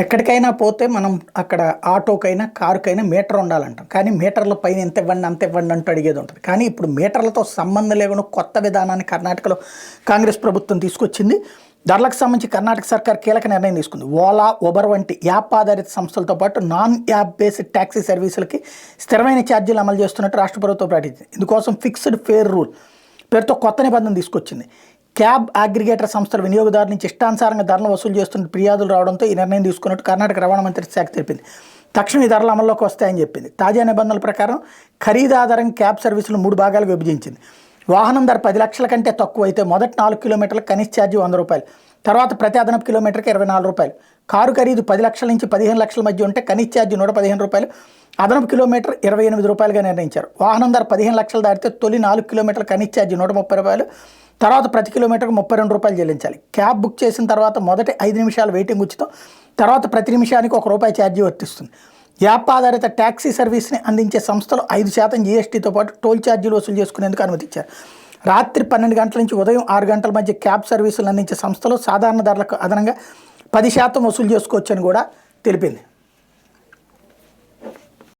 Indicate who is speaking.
Speaker 1: ఎక్కడికైనా పోతే మనం అక్కడ ఆటోకైనా కారుకైనా మీటర్ ఉండాలంటాం. కానీ మీటర్ల పైన ఎంత ఇవ్వండి అంత ఇవ్వండి అంటూ అడిగేది ఉంటుంది. కానీ ఇప్పుడు మీటర్లతో సంబంధం లేకుండా కొత్త విధానాన్ని కర్ణాటకలో కాంగ్రెస్ ప్రభుత్వం తీసుకొచ్చింది. ధరలకు సంబంధించి కర్ణాటక సర్కార్ కీలక నిర్ణయం తీసుకుంది. ఓలా, ఉబర్ వంటి యాప్ ఆధారిత సంస్థలతో పాటు నాన్ యాప్ బేస్డ్ ట్యాక్సీ సర్వీసులకి స్థిరమైన ఛార్జీలు అమలు చేస్తున్నట్టు రాష్ట్ర ప్రభుత్వం ప్రకటించింది. ఇందుకోసం ఫిక్స్డ్ ఫేర్ రూల్ పేరుతో కొత్త నిబంధన తీసుకొచ్చింది. క్యాబ్ అగ్రిగేటర్ సంస్థల వినియోగదారు నుంచి ఇష్టానుసారంగా ధరలు వసూలు చేస్తున్న ఫిర్యాదులు రావడంతో ఈ నిర్ణయం తీసుకున్నట్టు కర్ణాటక రవాణా మంత్రిత్వ శాఖ తెలిపింది. తక్షణం ఈ ధరలు అమల్లోకి వస్తాయని చెప్పింది. తాజా నిబంధనల ప్రకారం ఖరీదు ఆధారం క్యాబ్ సర్వీసులు 3 భాగాలుగా విభజించింది. వాహనం ధర 10 లక్షల కంటే తక్కువ అయితే మొదటి 4 కిలోమీటర్లకు కనీస ఛార్జీ ₹100, తర్వాత ప్రతి అదనపు కిలోమీటర్కి ₹24. కారు ఖరీదు 10 లక్షల నుంచి 15 లక్షల మధ్య ఉంటే కనీస ఛార్జీ ₹115, అదనపు కిలోమీటర్ ₹28గా నిర్ణయించారు. వాహనం ధర 15 లక్షలు దాటితే తొలి 4 కిలోమీటర్ల కనీస ఛార్జీ ₹130, తర్వాత ప్రతి కిలోమీటర్కు ₹32 చెల్లించాలి. క్యాబ్ బుక్ చేసిన తర్వాత మొదటి 5 నిమిషాలు వెయిటింగ్ ఉచితం, తర్వాత ప్రతి నిమిషానికి ₹1 ఛార్జీ వర్తిస్తుంది. యాప్ ఆధారిత ట్యాక్సీ సర్వీస్ని అందించే సంస్థలు 5% జీఎస్టీతో పాటు టోల్ ఛార్జీలు వసూలు చేసుకునేందుకు అనుమతిచ్చారు. రాత్రి 12 గంటల నుంచి ఉదయం 6 గంటల మధ్య క్యాబ్ సర్వీసులు అందించే సంస్థలు సాధారణ ధరలకు అదనంగా 10% వసూలు చేసుకోవచ్చని కూడా తెలిపింది.